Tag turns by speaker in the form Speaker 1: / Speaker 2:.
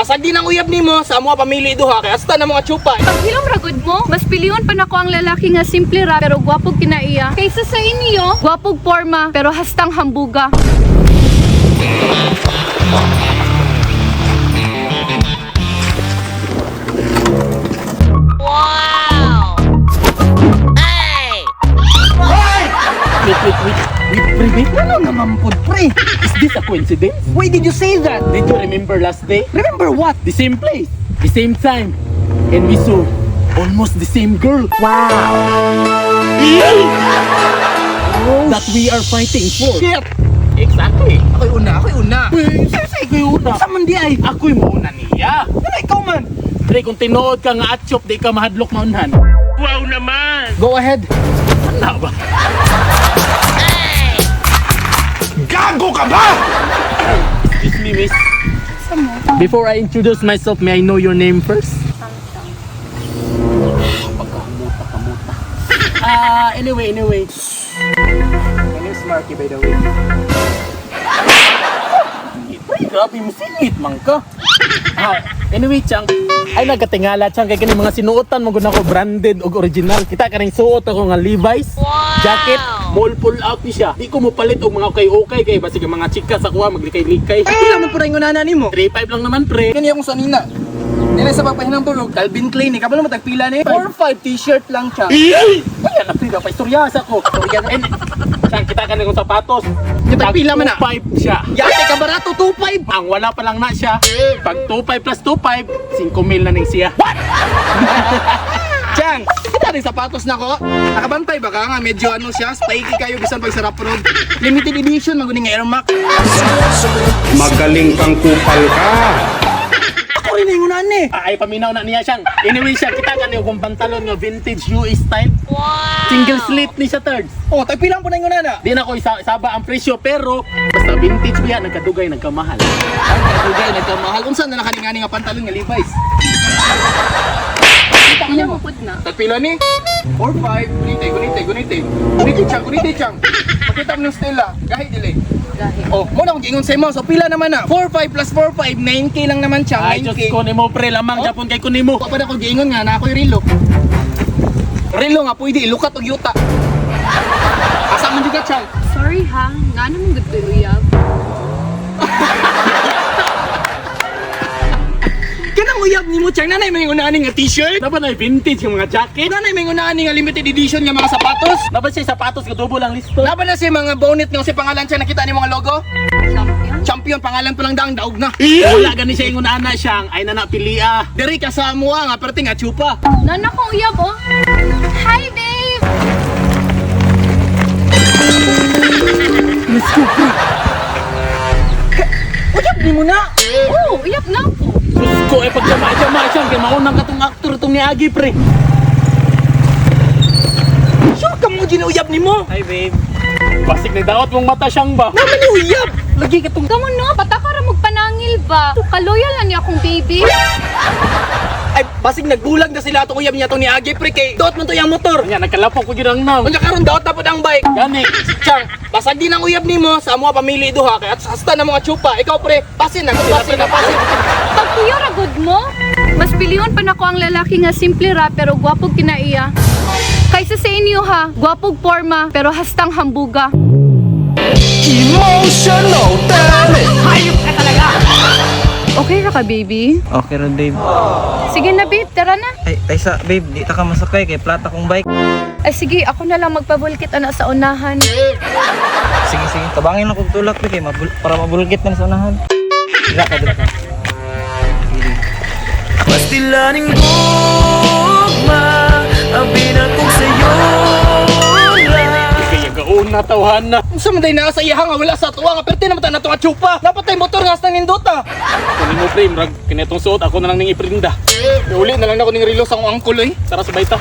Speaker 1: basag din ang uyab nimo sa amo pamili duha kay hasta na mga tsupa.
Speaker 2: Paghilom ragod mo, mas piliyon pa nako ang lalaki nga simple ra pero gwapog kinaiya. Kaysa sa inyo, gwapog porma pero hastang hambuga.
Speaker 1: Wait, ano naman po, pre? Is this a coincidence? Why did you say that? Did you remember last day? Remember what? The same place, the same time, and we saw almost the same girl. Wow! That we are fighting for. Shit! Exactly. Ako'y una. Sige, ako'y una. Sa man di ay? Ako'y mauna niya. Ano ikaw man? Pre, kung tinood ka nga atsyop, di ka mahadlok maunhan. Wow naman! Go ahead. Ano ba? Gago ka ba? Excuse me, miss. Before I introduce myself, may I know your name first? Pagkamuta. Anyway. My name's Marky, by the way. Grabe mo, singit man ka. Anyway, Chang, ay nagkatingala, Chang, kaya mga sinuotan mo guna ko branded o original. Kita ka rin suot ako nga Levi's jacket, mall pull out ni siya. Di ko mo palit og mga okay kay basig mga chika sa kuha maglikay-likay. Ay, pila man pura yung unana nimo? 3.5 lang naman, pre. Kani akong sanina. Nila sa papahinang tulog, Calvin Klein, kabalo mo tagpila ni 4.5 t-shirt lang, Chang. Kaya na pila pa istoryasa ko. Chang, kita ka rin kong sapatos. Tagpila man na 2.5 siya. Yate ka barato 2.5. Ang wala pa lang na siya. Pag 2.5 plus 2.5, 5,000 na ning siya. What? Chang, kita rin sapatos na ko. Nakabantay ba ka nga? Medyo ano siya, spiky kayo bisan pag sarap road. Limited edition, maguning Air Max.
Speaker 3: Magaling kang kupal ka.
Speaker 1: Ako rin yung unan eh. Ay, paminaw na niya siyang. Anyway siya, kita ka niyo kung pantalon nga vintage US style. Wow! Single slit ni siya third. Oh, tagpilang po na yung unana. Di na ko isaba ang presyo, pero basta vintage biya, nagkadugay, nagkamahal. Nagkadugay, nagkamahal. Kung saan na nakaninganing nga pantalon nga Levi's?
Speaker 2: Pila mo pud na.
Speaker 1: Tagpila ni? 4-5. Gunite, Chang. Makita mo ng Stella. Gahi, dili.
Speaker 2: Gahi.
Speaker 1: Oh, muna akong gingon sa imo. So, pila naman na? 4-5 plus 4-5, 9K lang naman, Chang. 9K. Ay, Diyos ko, nimo pre, lamang Japon kay kunimo. Kapag ako gingon nga, na ako'y rilo. Rilo nga, pwede ilukat o yuta. Asa mo juga, Chang?
Speaker 2: Sorry ha, nga naman gud uyab.
Speaker 1: Kanang uyab ni mo, Chang. Nanay may unaaning nga t-shirt. Dapat na vintage yung mga jacket. Nanay may unaaning nga limited edition nga mga sapatos. Dapat siya sapatos, kadubo lang listo. Dapat na siya mga bonnet nga si pangalan siya nakita ni mga logo. Champion, pangalan pa lang daang daog na. Wala gani siya yung unaana siyang ay nanapili Diri ka sa mua nga, pero tinga chupa.
Speaker 2: Nana ko uyab oh. Hi babe.
Speaker 1: Let's go, bro. Uyab ni mo na.
Speaker 2: Oh, uyab na ko.
Speaker 1: Diyos ko, pagkama siyang kaya maunang katong aktor itong ni Agi, pre. Sure ka mo ginuyab ni mo? Hi, babe. Basig na daot mong mata siyang ba? Naman ni uyab! Lagi ka itong...
Speaker 2: Kamu no, bata ka ra magpanangil ba? Kaloyal na niya akong baby.
Speaker 1: Ay, basig nagbulag na sila itong uyab niya itong ni Agi, pre, kay daot mo to yung motor. Nga, nagkalapok ko yun ang now. Kung karon daot dapat ang bike. Gani, Chang, basag din ang uyab ni mo sa mga pamili duha, kaya hasta na mga tsupa. Ikaw, pre, pasin na.
Speaker 2: Pagtuyo ra gud mo, mas piliyon pa nako ang lalaki nga simple ra pero gwapog kinaiya. Kaysa sa inyo ha, gwapog porma pero hastang hambuga.
Speaker 3: Emotional damage.
Speaker 1: Hayop ka talaga!
Speaker 2: Okay ra ka baby?
Speaker 4: Okay ron, babe.
Speaker 2: Sige na babe, tara na.
Speaker 4: Ay, Taysa, babe, di ta ka masakay kay plata kong bike.
Speaker 2: Ay sige, ako na lang magpabulkit ana sa unahan.
Speaker 4: Sige, tabangin lang kong tulak, babe, kay para mabulgit na sa unahan. Dila ka.
Speaker 5: Pastilaning gugma ang binatong sa'yo
Speaker 1: Kaya gaon na tawhan na. Sa manday na sa iya nga wala sa tuwa nga pero tinamata na itong atsupa. Dapat tayo motor nga sa nindota. Kunin mo frame, rag kinetong suot ako na lang ning iprinda. Uli na lang ako ning relo sa akong angkol eh. Tara sa baita.